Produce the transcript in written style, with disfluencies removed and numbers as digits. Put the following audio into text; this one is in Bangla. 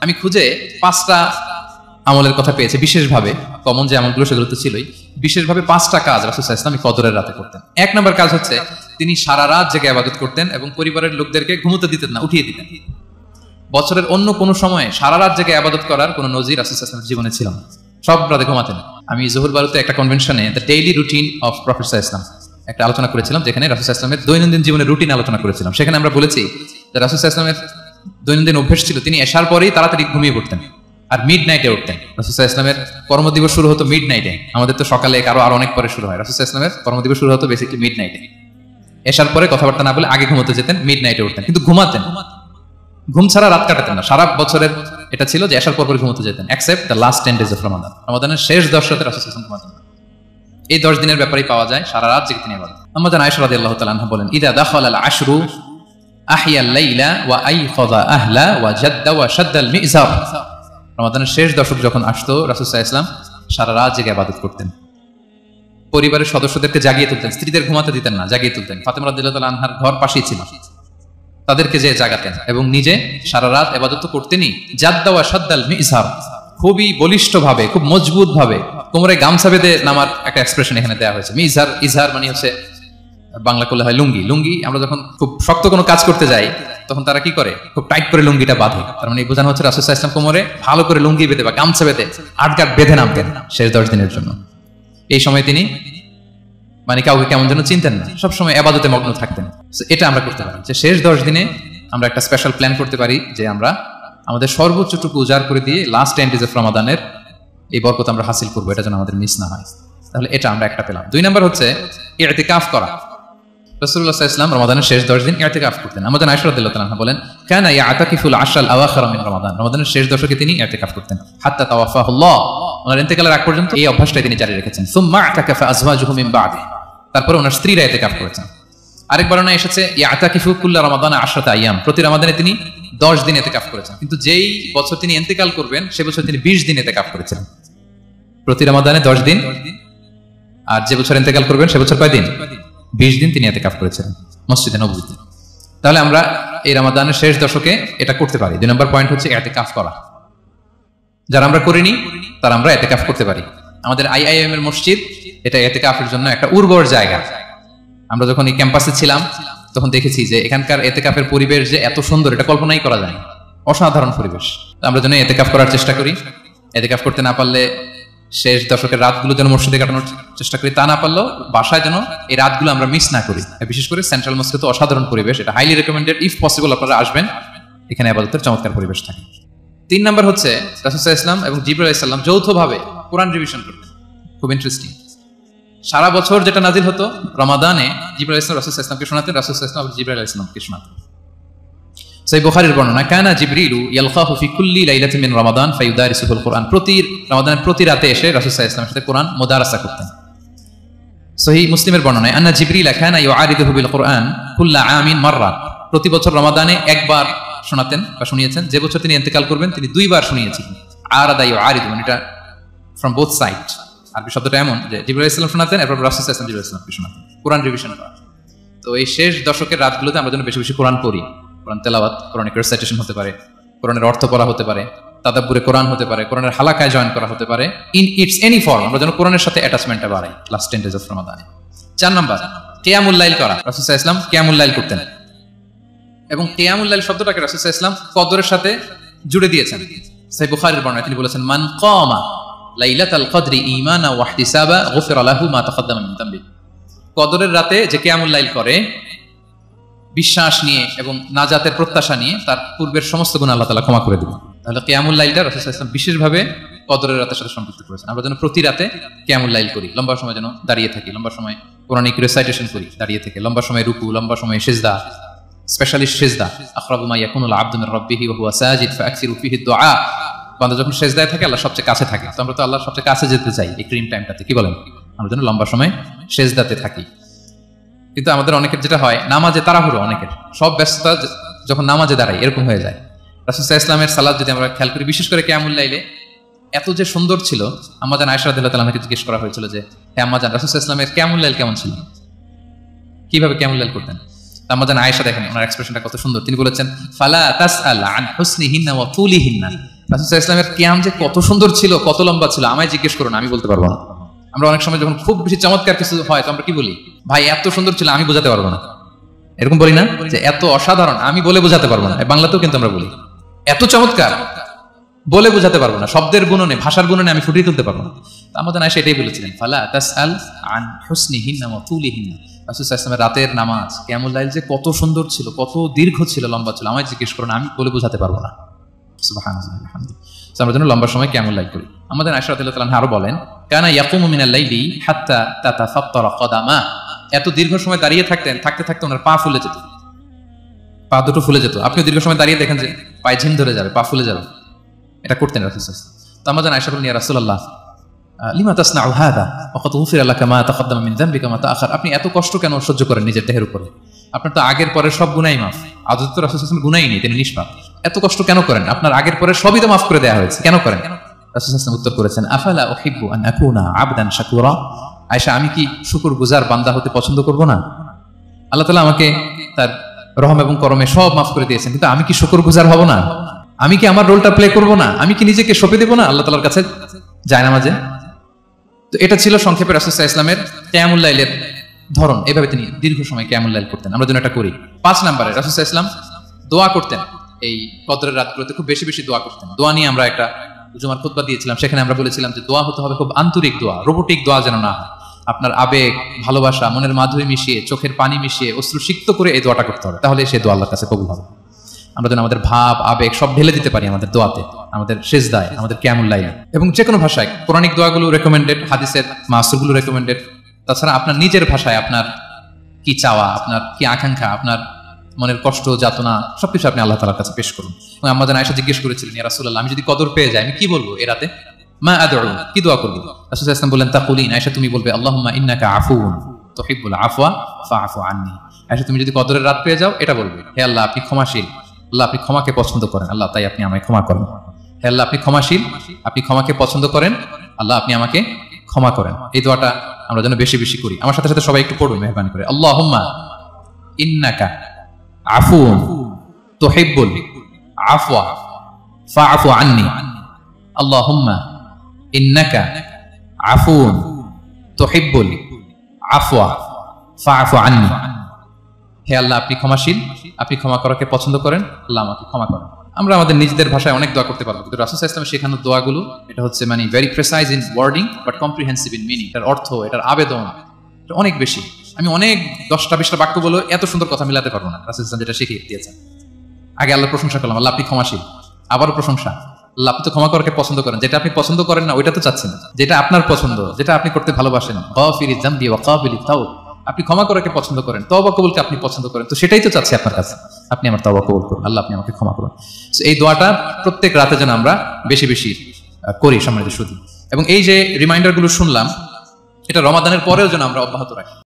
আমি খুঁজে 5টা আমলের কথা পেয়েছি বিশেষভাবে, কমন যে আমলগুলো সেগুলো তো ছিলই, বিশেষভাবে 5টা কাজ রাসূল সাল্লাল্লাহু আলাইহি ওয়াসাল্লাম কদরের রাতে করতেন। 1 নম্বর কাজ হচ্ছে তিনি সারা রাত জেগে ইবাদত করতেন এবং পরিবারের লোকদেরকে ঘুমোতে দিতেন না, উঠিয়ে দিতেন। বছরের অন্য কোনো সময়ে সারা রাত জেগে ইবাদত করার কোনো নজির রাসূল সাল্লাল্লাহু আলাইহি ওয়াসাল্লামের জীবনে ছিল না, সব রাতে ঘুমাতেন। আমি জোহর বারুতে একটা কনভেনশনে the daily routine of prophet সাল্লাল্লাহু আলাইহি ওয়াসাল্লাম একটা আলোচনা করেছিলাম, যেখানে রাসূল সাল্লাল্লাহু আলাইহি ওয়াসাল্লামের দৈনন্দিন জীবনের রুটিন আলোচনা করেছিলাম। সেখানে আমরা বলেছি যে রাসূল সাল্লাল্লাহু আলাইহি ওয়াসাল্লামের দৈনন্দিন অভ্যাস ছিল তিনি এশার পরেই তাড়াতাড়ি ঘুমিয়ে পড়তেন আর মিড নাইটে উঠতেন। রাসূল সাল্লাল্লাহু আলাইহি ওয়াসাল্লামের কর্মদিবস শুরু হতো মিড নাইটে, আমাদের তো সকালে আরো অনেক পরে শুরু হয়। রাসূল সাল্লাল্লাহু আলাইহি ওয়াসাল্লামের কর্মদিবস শুরু হতো বেসিক্যালি মিড নাইটে। এশার পরে কথাবার্তা না বলে আগে ঘুমোতে যেতেন, মিড নাইটে উঠতেন, কিন্তু ঘুমাতেন, ঘুম ছাড়া রাত কাটাতেন না। সারা বছরের এটা ছিল যে এশার পর ঘুমোতে যেতেন, except the last 10 days of Ramadan. রমাদানের শেষ 10 রাতে রাসূল সাল্লাল্লাহু আলাইহি ওয়াসাল্লাম ঘুমাতেন না। এই 10 দিনের ব্যাপারেই পাওয়া যায় সারা রাত জেগে তিনি ইবাদত। আম্মা জান আয়েশা রাদিয়াল্লাহু তাআলা আনহা বলেন, ইদা দাখালাল আশরু আহিয়াল লাইলা ওয়া আইখাযা আহলা ওয়া জাদ্দা ওয়া শাদ্দাল মিজার। রমাদানের শেষ দশক যখন আসতো রাসূল সাল্লাল্লাহু আলাইহি ওয়াসাল্লাম সারা রাত জেগে ইবাদত করতেন, পরিবারের সদস্যদেরকে জাগিয়ে তুলতেন, স্ত্রীদের ঘুমাতে দিতেন না, জাগিয়ে তুলতেন। ফাতেমা রাদিয়াল্লাহু তাআলা আনহার ঘর পাশেই ছিল, তাদেরকে যে জাগাতেন এবং নিজে সারা রাত ইবাদত করতেনই। জাদ্দা ওয়া শাদ্দাল মিজার, খুবই বলিষ্ঠ ভাবে, খুব মজবুত ভাবে কোমরে গামছা বেঁধে নামার একটা এক্সপ্রেশন এখানে দেওয়া হয়েছে। মিজার, ইজহার মানে হচ্ছে বাংলা করলে হয় লুঙ্গি। লুঙ্গি আমরা যখন খুব শক্ত কোনো কাজ করতে যাই তখন তারা কি করে, খুব টাইট করে লুঙ্গিটা বাঁধে। তার মানে বোঝানো হচ্ছে রাসূল সাল্লাল্লাহু আলাইহি ওয়াসাল্লাম কোমরে ভালো করে লুঙ্গি বেঁধে বা গামছা বেঁধে আটগাট বেঁধে নামতেন শেষ 10 দিনের জন্য। এই সময় তিনি মানে কাউকে কেমন যেন চিনতেন না, সবসময় ইবাদতে মগ্ন থাকতেন। এটা আমরা করতে পারি যে শেষ 10 দিনে আমরা একটা স্পেশাল প্ল্যান করতে পারি যে আমরা আমাদের সর্বোচ্চটুকু উজাড় করে দিয়ে লাস্ট 10 days অফ রমাদানের এই বরকত আমরা হাসিল করবো, এটা যেন আমাদের মিস না হয়। তাহলে এটা আমরা একটা পেলাম। 2 নম্বর হচ্ছে ইতিকাফ করা। রাসূলুল্লাহ সাল্লাল্লাহু আলাইহি ওয়াসাল্লাম রমাদানের শেষ 10 দিন ইতিকাফ করতেন। আম্মা জান আয়েশা রাদিয়াল্লাহু তাআলা বলেন, কানা ইয়াতাকিফুল আশরাল আওয়াখির মিন রমাদান। রমাদানের শেষ দশকে তিনি ইতিকাফ করতেন হাত্তা তাওয়াফাহুল্লাহ, ওনার ইন্তেকালের আগ পর্যন্ত এই অভ্যাসটাই তিনি জারি রেখেছেন। সুম্মা আতাকাফা আজওয়াজুহু মিন বাদি, তারপরে ওনার স্ত্রীরা ইতিকাফ করেছেন। আরেক বর্ণনা এসেছে ইয়াতাকিফু কুল্লা রমাদান 10 আইয়াম, প্রতি রমাদানে তিনি 10 দিন ইতিকাফ করেছেন। কিন্তু যেই বছর তিনি ইন্তেকাল করবেন সে বছর তিনি 20 দিন ইতিকাফ করেছেন। প্রতি রমাদানে 10 দিন, আর যে বছর ইন্তেকাল করবেন সে বছর কয় দিন? 20 দিন তিনি ইতিকাফ করেছেন মসজিদে নববীতে। তাহলে আমরা এই রমাদানের শেষ দশকে এটা করতে পারি। 2 নম্বর পয়েন্ট হচ্ছে ইতিকাফ করা। যারা আমরা করিনি তারা আমরা ইতিকাফ করতে পারি। আমাদের আইআইএম এর মসজিদ এটা ইতিকাফের জন্য একটা উর্বর জায়গা। আমরা যখন এই ক্যাম্পাসে ছিলাম তখন দেখেছি যে এখানকার ইতিকাফের পরিবেশ যে এত সুন্দর এটা কল্পনাই করা যায় না, অসাধারণ পরিবেশ। আমরা যেন ইতিকাফ করার চেষ্টা করি। ইতিকাফ করতে না পারলে শেষ দশকের রাতগুলো যেন মসজিদে কাটানোর চেষ্টা করি, তা না পারলেও বাসায় যেন এই রাতগুলো আমরা মিস না করি। বিশেষ করে সেন্ট্রাল মস্কে তো অসাধারণ পরিবেশ, এটা হাইলি রেকমেন্ডেড। ইফ পসিবল আপনারা আসবেন, এখানে ইবাদতের চমৎকার পরিবেশ থাকে। 3 নম্বর হচ্ছে রাসূল সাল্লাল্লাহু আলাইহি ওয়াসাল্লাম এবং জিবরাইল আলাইহিস সালাম যৌথভাবে কোরআন রিভিশন করতেন। খুব ইন্টারেস্টিং। সারা বছর যেটা নাজিল হতো রমাদানে জিবরাইল আলাইহিস সালাম রাসূল সাল্লাল্লাহু আলাইহি ওয়াসাল্লামকে শোনাতেন, রাসূল সাল্লাল্লাহু আলাইহি ওয়াসাল্লাম জিবরাইল আলাইহিস সালামকে শোনাতেন। সহিহ বুখারীর বর্ণনা, কানা জিবরিলু ইয়ালখাহু ফি কুল্লি লাইলাতিন মিন রমাদান ফায়ুদারিসুল কুরআন। রমাদানের প্রতি রাতে এসে রাসূল সাল্লাল্লাহু আলাইহি ওয়াসাল্লামের সাথে কোরআন মুদারাসা করতেন। সহিহ মুসলিমের বর্ণনায়, আন্না জিবরিল কানা ইউআরিদুহু বিল কুরআন কুল্লা আমিন মাররা। প্রতি বছর রমাদানে একবার শোনাতেন বা শুনিয়েছেন, যে বছর তিনি ইন্তেকাল করবেন তিনি 2 বার শুনিয়েছেন। আরাদা ইউআরিদু মানে এটা ফ্রম বোথ সাইড। আরবি শব্দটা এমন যে জিবরাইল আলাইহিস সালাম শোনাতেন, এরপর রাসূল সাল্লাল্লাহু আলাইহি ওয়াসাল্লাম জিবরাইল আলাইহিস সালামকে শোনাতেন, কোরআন রিভিশন করা। তো এই শেষ দশকের রাতগুলোতে আমরা যেন বেশি বেশি কোরআন পড়ি। কোরআন তেলাওয়াত, কোরআনিক রিসাইটেশন হতে পারে, কোরআনের অর্থ পড়া হতে পারে, তাদাব্বুরে কোরআন হতে পারে, কোরআনের হালাকায় জয়েন করা হতে পারে। ইন ইটস এনি ফর্ম আমরা যেন কোরআনের সাথে অ্যাটাচমেন্টটা বাড়াই লাস্ট 10 days অফ রমাদানে। 4 নাম্বার কিয়ামুল লাইল করা। রাসূল সাল্লাল্লাহু আলাইহি ওয়াসাল্লাম কিয়ামুল লাইল করতেন এবং কিয়ামুল লাইল শব্দটাকে রাসূল সাল্লাল্লাহু আলাইহি ওয়াসাল্লাম কদরের সাথে জুড়ে দিয়েছেন। সহিহ বুখারীর বর্ণনায় তিনি বলেছেন, মান কামা লাইলাতাল কদরি ঈমানা ওয়া ইহতিসাবা গুফিরা লাহু মা তাকাদ্দামা মিন যামবি। কদরের রাতে যে কিয়ামুল লাইল করে বিশ্বাস নিয়ে এবং নাজাতের প্রত্যাশা নিয়ে তার পূর্বের সমস্ত গুনাহ আল্লাহ তাআলা ক্ষমা করে দিবেন। তাহলে কিয়ামুল লাইলটা রাসূল সাল্লাল্লাহু আলাইহি ওয়াসাল্লাম বিশেষভাবে কদরের রাতের সাথে সম্পৃক্ত করেছেন। আমরা যেন প্রতি রাতে কিয়ামুল লাইল করি, লম্বা সময় যেন দাঁড়িয়ে থাকি, লম্বা সময় কোরআনিক রিসাইটেশন করি দাঁড়িয়ে থেকে, লম্বা সময় রুকু, লম্বা সময় সিজদা, স্পেশালি সিজদা। আখরাবু মা ইয়াকুনুল আবদু মির রাব্বিহি ওয়া হুয়া সাজিদ ফাআকসিরু ফিহি দুআ। বান্দা যখন সিজদায় থাকে আল্লাহ সবচেয়ে কাছে থাকে। তো আমরা তো আল্লাহর সবচেয়ে কাছে যেতে চাই এই ক্রিম টাইমটাতে, কি বলেন? আমরা যেন লম্বা সময় সিজদাতে থাকি। কিন্তু আমাদের অনেকের যেটা হয়, নামাজে তাড়াহুড়ো, অনেকের সব ব্যস্ততা যখন নামাজে দাঁড়াই এরকম হয়ে যায়। রাসূল সাল্লাল্লাহু আলাইহি ওয়াসাল্লামের সালাত যদি আমরা খেয়াল করি, বিশেষ করে কিয়ামুল লাইলে এত যে সুন্দর ছিল। আম্মা জান আয়েশা রাদিয়াল্লাহু তাআলাকে জিজ্ঞেস করা হয়েছিল যে হে আম্মা জান, রাসূল সাল্লাল্লাহু আলাইহি ওয়াসাল্লামের কিয়ামুল লাইল কেমন ছিল, কিভাবে কিয়ামুল লাইল করতেন? আমাদের আয়েশা দেখেন ওনার এক্সপ্রেশনটা কত সুন্দর, তিনি বলেছেন ফালা তাসআল আন হুসনিহিন্না ওয়া তুলিহিন্না, রাসূল সাল্লাল্লাহু আলাইহি ওয়াসাল্লামের কিয়াম যে কত সুন্দর ছিল, কত লম্বা ছিল, আমায় জিজ্ঞেস করুন, আমি বলতে পারবো না। আমরা অনেক সময় যখন খুব বেশি চমৎকার কিছু হয় তো আমরা কি বলি, ভাই এত সুন্দর ছিল আমি বোঝাতে পারবো না, এরকম বলি না যে এত অসাধারণ আমি বলে বোঝাতে পারবো না। বাংলাতেও কিন্তু আমরা বলি এত চমৎকার বলে বোঝাতে পারবো না, শব্দের গুণনে ভাষার গুণনে আমি ফুটিয়ে তুলতে পারবো না। আমাদের আয়েশা এটাই বলেছিলেন ফালা তাসআল আন হুসনিহিন্না ওয়া তুলিহিন্না, রাসূল সাল্লাল্লাহু আলাইহি ওয়াসাল্লামের রাতের নামাজ কিয়ামুল লাইল যে কত সুন্দর ছিল, কত দীর্ঘ ছিল, লম্বা ছিল, আমায় জিজ্ঞেস করুন, আমি বলে বোঝাতে পারবো না। সুবহানাল্লাহ আলহামদুলিল্লাহ। আমরা যেন লম্বা সময় কিয়ামুল লাইল করি। আমাদের আয়েশা রাদিয়াল্লাহু তাআলা আরো বলেন কানা ইয়াকুমু মিনাল লাইলি হাত্তা তাতাফাত্তারা কদামা, এত দীর্ঘ সময় দাঁড়িয়ে থাকতেন, থাকতে থাকতে ওনার পা ফুলে যেত, পা দুটো ফুলে যেত। আপনিও দীর্ঘ সময় দাঁড়িয়ে দেখেন যে পায়ে ঝিম ধরে যাবে, পা ফুলে যাবে, এটা করতেন রাসূল সাল্লাল্লাহু আলাইহি ওয়াসাল্লাম। তো আমাদের আয়েশা বলেন ইয়া রাসূলুল্লাহ লিমা তাসনাউ হাদা ওয়া ক্বাদ গুফিরা লাকা মা তাকদ্দামা মিন যামবিকা মা তাআখার, আপনি এত কষ্ট কেন সহ্য করেন নিজের দেহের উপরে, আপনার তো আগের পরের সব গুনাহই মাফ। আদতে তো রাসূল সাল্লাল্লাহু আলাইহি ওয়াসাল্লাম গুনাহই নেই, তিনি নিষ্পাপ, এত কষ্ট কেন করেন, আপনার আগের পরের সবই তো মাফ করে দেওয়া হয়েছে, কেন করেন? রাসূল সাল্লাল্লাহু আলাইহি ওয়াসাল্লাম উত্তর করেছেন আফালা উহিব্বু আন আকুনা আবদান শাকুরা, আয়েশা আমি কি শুকরগুজার বান্দা হতে পছন্দ করব না? আল্লাহ তাআলা আমাকে তার রহম এবং করমে সব মাফ করে দিয়েছেন, কিন্তু আমি কি শুকরগুজার হব না? আমি কি আমার রোলটা প্লে করব না? আমি কি নিজেকে সঁপে দেব না আল্লাহ তাআলার কাছে জায়নামাজে? তো এটা ছিল সংক্ষেপে রাসূল সাল্লাল্লাহু আলাইহি ওয়াসাল্লামের কিয়ামুল লাইলের ধরন, এভাবে তিনি দীর্ঘ সময় কিয়ামুল লাইল করতেন। আমরা যেন এটা করি। 5 নম্বরে রাসূল সাল্লাল্লাহু আলাইহি ওয়াসাল্লাম দোয়া করতেন, এই কদরের রাতগুলোতে খুব বেশি বেশি দোয়া করতেন। দোয়া নিয়ে আমরা একটা জুমার খুতবা দিয়েছিলাম, সেখানে আমরা বলেছিলাম যে দোয়া হতে হবে খুব আন্তরিক দোয়া, রোবোটিক দোয়া যেন না হয়। আপনার আবেগ, ভালোবাসা, মনের মাধুরী মিশিয়ে, চোখের পানি মিশিয়ে, অশ্রু সিক্ত করে এই দোয়াটা করতে হবে, তাহলে সেই দোয়া আল্লাহর কাছে কবুল হবে। আমরা যেন আমাদের ভাব, আবেগ সব ঢেলে দিতে পারি আমাদের দোয়াতে, আমাদের সিজদায়, আমাদের কিয়ামুল লাইলে, এবং যে কোনো ভাষায়। কোরআনিক দোয়াগুলো রেকমেন্ডেড, হাদিসের মাসুরগুলো রেকমেন্ডেড। তাছাড়া আপনার নিজের ভাষায় আপনার কি চাওয়া, আপনার কি আকাঙ্ক্ষা, আপনার মনের কষ্ট, যাতনা সবকিছু আপনি আল্লাহ তাআলার কাছে পেশ করুন। এবং আমাদের আয়েশা জিজ্ঞেস করেছিলেন ইয়া রাসূলুল্লাহ আমি যদি কদর পেয়ে যাই আমি কি বলবো এ রাতে, মা আদউ, কি দোয়া করব? রাসূল সাল্লাল্লাহু আলাইহি ওয়াসাল্লাম বললেন তাকুলিন, আয়েশা তুমি বলবে আল্লাহুম্মা ইন্নাকা আফুউন তুহিব্বুল আফওয়া ফাআফু আন্নী। আয়েশা তুমি যদি কদরের রাত পেয়ে যাও এটা বলবে, হে আল্লাহ আপনি ক্ষমাশীল, আল্লাহ আপনি ক্ষমাকে পছন্দ করেন, আল্লাহ তাই আপনি আমায় ক্ষমা করেন। হে আল্লাহ আপনি ক্ষমাশীল, আপনি ক্ষমাকে পছন্দ করেন, আল্লাহ আপনি আমাকে ক্ষমা করেন। এই দোয়াটা আমরা যেন বেশি বেশি করি। আমার সাথে সাথে সবাই একটু পড়ুন মেহরবানি করে। আল্লাহুম্মা ইন্নাকা আফুউন তুহিব্বুল আফওয়া ফাআফু আন্নী। আল্লাহুম্মা ইন্নাকা আফুউন তুহিব্বুল আফওয়া ফাআফু আন্নী। হে আল্লাহ আপনি ক্ষমাশীল, আপনি ক্ষমা করাকে পছন্দ করেন, আল্লাহ আমাকে ক্ষমা করেন। আমরা আমাদের নিজেদের ভাষায় অনেক দোয়া করতে পারবো, কিন্তু রাসূল সাল্লাল্লাহু আলাইহি ওয়াসাল্লামের শেখানো দোয়াগুলো এটা হচ্ছে মানে very precise in wording but comprehensive in meaning. এটার অর্থ, এটার আবেদন এটা অনেক বেশি। আমি অনেক 10টা-20টা বাক্য বলে এত সুন্দর কথা মিলাতে পারবো না। রাসূল সাল্লাল্লাহু আলাইহি ওয়াসাল্লাম যেটা শিখিয়ে দিয়েছেন, আগে আল্লাহর প্রশংসা করলাম, আল্লাহ আপনি ক্ষমাশীল, আবারও প্রশংসা, আল্লাহ আপনি তো ক্ষমা করাকে পছন্দ করেন, যেটা আপনি পছন্দ করেন না ওইটা তো চাচ্ছেন, যেটা আপনার পছন্দ, যেটা আপনি করতে ভালোবাসেন, গাফিরিয যামবি ওয়া কাবিলিত তাওব, আপনি ক্ষমা করাকে পছন্দ করেন, তওবা কবুলকে আপনি পছন্দ করেন, তো সেটাই তো চাচ্ছি আপনার কাছে, আপনি আমার তওবা কবুল করুন, আল্লাহ আপনি আমাকে ক্ষমা করুন। এই দোয়াটা প্রত্যেক রাতে যেন আমরা বেশি বেশি করি সম্মানিত সুধী। এবং এই যে রিমাইন্ডার গুলো শুনলাম এটা রমাদানের পরেও যেন আমরা অব্যাহত রাখি।